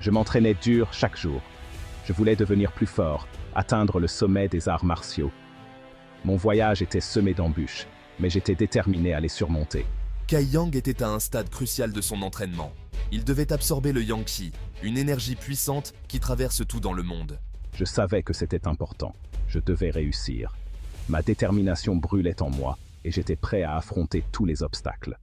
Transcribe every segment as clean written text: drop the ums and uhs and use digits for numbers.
Je m'entraînais dur chaque jour. Je voulais devenir plus fort, atteindre le sommet des arts martiaux. Mon voyage était semé d'embûches, mais j'étais déterminé à les surmonter. Kai Yang était à un stade crucial de son entraînement. Il devait absorber le Yang Qi, une énergie puissante qui traverse tout dans le monde. Je savais que c'était important. Je devais réussir. Ma détermination brûlait en moi et j'étais prêt à affronter tous les obstacles.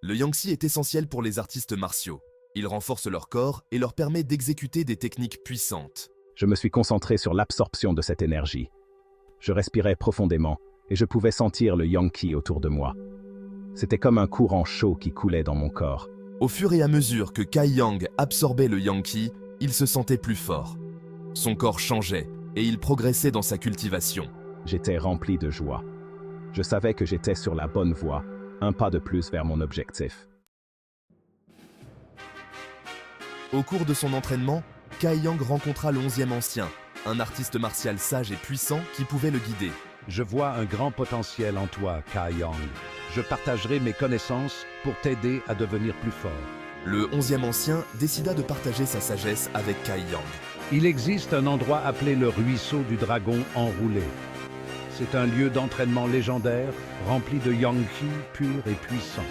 Le Yang Qi est essentiel pour les artistes martiaux. Il renforce leur corps et leur permet d'exécuter des techniques puissantes. Je me suis concentré sur l'absorption de cette énergie. Je respirais profondément et je pouvais sentir le Yang Qi autour de moi. C'était comme un courant chaud qui coulait dans mon corps. Au fur et à mesure que Kai Yang absorbait le Yang Qi, il se sentait plus fort. Son corps changeait et il progressait dans sa cultivation. J'étais rempli de joie. Je savais que j'étais sur la bonne voie, un pas de plus vers mon objectif. Au cours de son entraînement, Kai Yang rencontra le 11e ancien, un artiste martial sage et puissant qui pouvait le guider. Je vois un grand potentiel en toi, Kai Yang. Je partagerai mes connaissances pour t'aider à devenir plus fort. Le 11e ancien décida de partager sa sagesse avec Kai Yang. Il existe un endroit appelé le ruisseau du dragon enroulé. C'est un lieu d'entraînement légendaire, rempli de Yang Qi pur et puissant.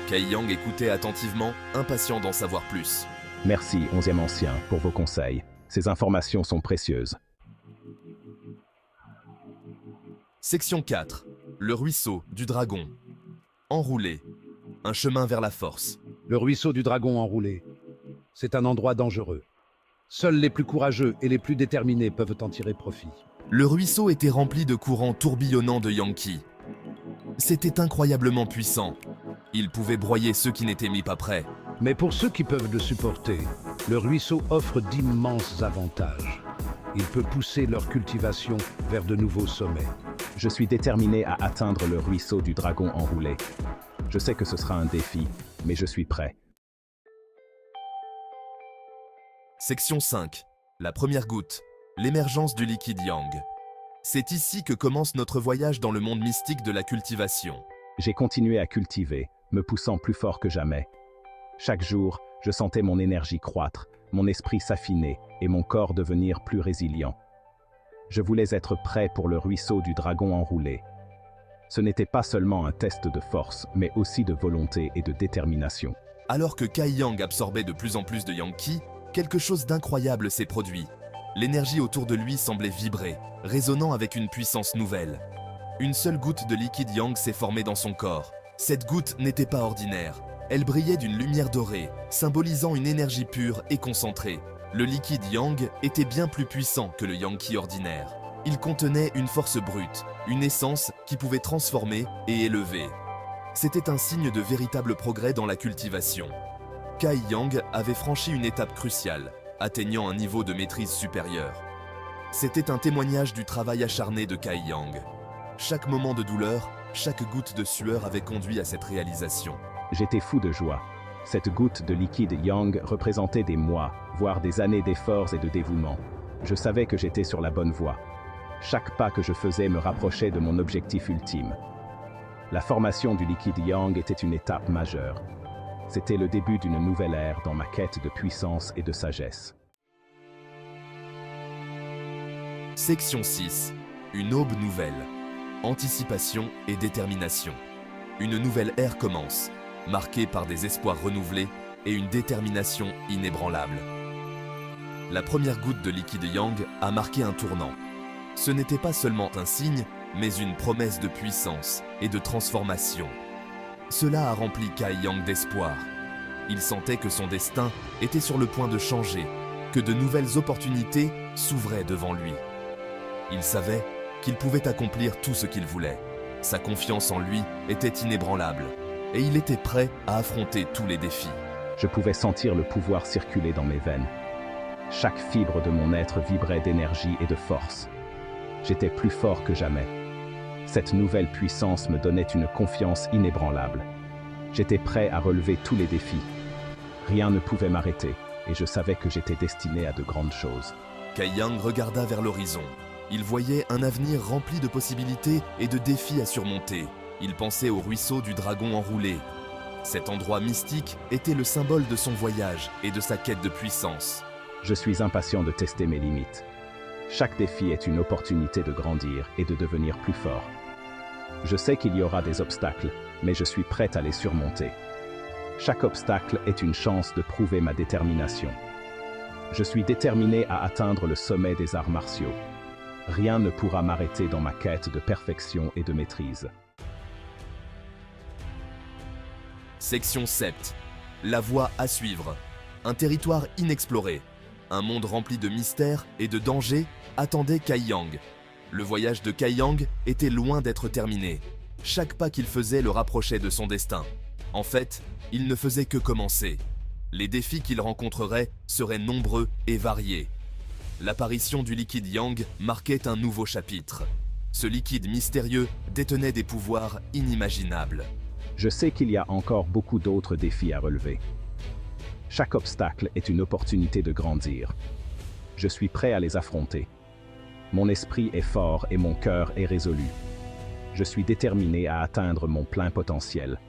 Kai Yang écoutait attentivement, impatient d'en savoir plus. Merci, 11e ancien, pour vos conseils. Ces informations sont précieuses. Section 4. Le ruisseau du dragon. Enroulé. Un chemin vers la force. Le ruisseau du dragon enroulé. C'est un endroit dangereux. Seuls les plus courageux et les plus déterminés peuvent en tirer profit. Le ruisseau était rempli de courants tourbillonnants de Yang Qi. C'était incroyablement puissant. Il pouvait broyer ceux qui n'étaient mis pas prêts. Mais pour ceux qui peuvent le supporter, le ruisseau offre d'immenses avantages. Il peut pousser leur cultivation vers de nouveaux sommets. Je suis déterminé à atteindre le ruisseau du dragon enroulé. Je sais que ce sera un défi, mais je suis prêt. Section 5. La première goutte. L'émergence du liquide Yang. C'est ici que commence notre voyage dans le monde mystique de la cultivation. J'ai continué à cultiver, me poussant plus fort que jamais. Chaque jour, je sentais mon énergie croître, mon esprit s'affiner et mon corps devenir plus résilient. Je voulais être prêt pour le ruisseau du dragon enroulé. Ce n'était pas seulement un test de force, mais aussi de volonté et de détermination. Alors que Kai Yang absorbait de plus en plus de Yang Qi, quelque chose d'incroyable s'est produit. L'énergie autour de lui semblait vibrer, résonnant avec une puissance nouvelle. Une seule goutte de liquide Yang s'est formée dans son corps. Cette goutte n'était pas ordinaire. Elle brillait d'une lumière dorée, symbolisant une énergie pure et concentrée. Le liquide Yang était bien plus puissant que le Yang Qi ordinaire. Il contenait une force brute, une essence qui pouvait transformer et élever. C'était un signe de véritable progrès dans la cultivation. Kai Yang avait franchi une étape cruciale, atteignant un niveau de maîtrise supérieur. C'était un témoignage du travail acharné de Kai Yang. Chaque moment de douleur, chaque goutte de sueur avait conduit à cette réalisation. J'étais fou de joie. Cette goutte de liquide Yang représentait des mois, voire des années d'efforts et de dévouement. Je savais que j'étais sur la bonne voie. Chaque pas que je faisais me rapprochait de mon objectif ultime. La formation du liquide Yang était une étape majeure. C'était le début d'une nouvelle ère dans ma quête de puissance et de sagesse. Section 6. Une aube nouvelle. Anticipation et détermination. Une nouvelle ère commence, marquée par des espoirs renouvelés et une détermination inébranlable. La première goutte de liquide Yang a marqué un tournant. Ce n'était pas seulement un signe, mais une promesse de puissance et de transformation. Cela a rempli Kai Yang d'espoir. Il sentait que son destin était sur le point de changer, que de nouvelles opportunités s'ouvraient devant lui. Il savait qu'il pouvait accomplir tout ce qu'il voulait. Sa confiance en lui était inébranlable, et il était prêt à affronter tous les défis. Je pouvais sentir le pouvoir circuler dans mes veines. Chaque fibre de mon être vibrait d'énergie et de force. J'étais plus fort que jamais. Cette nouvelle puissance me donnait une confiance inébranlable. J'étais prêt à relever tous les défis. Rien ne pouvait m'arrêter, et je savais que j'étais destiné à de grandes choses. Kai Yang regarda vers l'horizon. Il voyait un avenir rempli de possibilités et de défis à surmonter. Il pensait au ruisseau du dragon enroulé. Cet endroit mystique était le symbole de son voyage et de sa quête de puissance. Je suis impatient de tester mes limites. Chaque défi est une opportunité de grandir et de devenir plus fort. Je sais qu'il y aura des obstacles, mais je suis prêt à les surmonter. Chaque obstacle est une chance de prouver ma détermination. Je suis déterminé à atteindre le sommet des arts martiaux. Rien ne pourra m'arrêter dans ma quête de perfection et de maîtrise. Section 7. La voie à suivre. Un territoire inexploré. Un monde rempli de mystères et de dangers attendait Kai Yang. Le voyage de Kai Yang était loin d'être terminé. Chaque pas qu'il faisait le rapprochait de son destin. En fait, il ne faisait que commencer. Les défis qu'il rencontrerait seraient nombreux et variés. L'apparition du liquide Yang marquait un nouveau chapitre. Ce liquide mystérieux détenait des pouvoirs inimaginables. Je sais qu'il y a encore beaucoup d'autres défis à relever. Chaque obstacle est une opportunité de grandir. Je suis prêt à les affronter. Mon esprit est fort et mon cœur est résolu. Je suis déterminé à atteindre mon plein potentiel.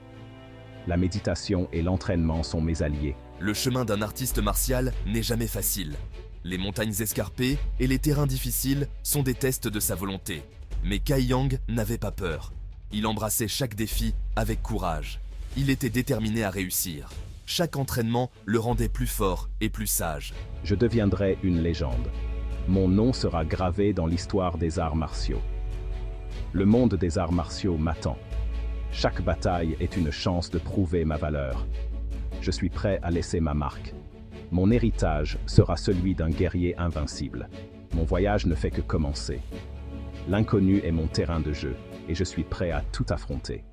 La méditation et l'entraînement sont mes alliés. Le chemin d'un artiste martial n'est jamais facile. Les montagnes escarpées et les terrains difficiles sont des tests de sa volonté. Mais Kai Yang n'avait pas peur. Il embrassait chaque défi avec courage. Il était déterminé à réussir. Chaque entraînement le rendait plus fort et plus sage. Je deviendrai une légende. Mon nom sera gravé dans l'histoire des arts martiaux. Le monde des arts martiaux m'attend. Chaque bataille est une chance de prouver ma valeur. Je suis prêt à laisser ma marque. Mon héritage sera celui d'un guerrier invincible. Mon voyage ne fait que commencer. L'inconnu est mon terrain de jeu et je suis prêt à tout affronter.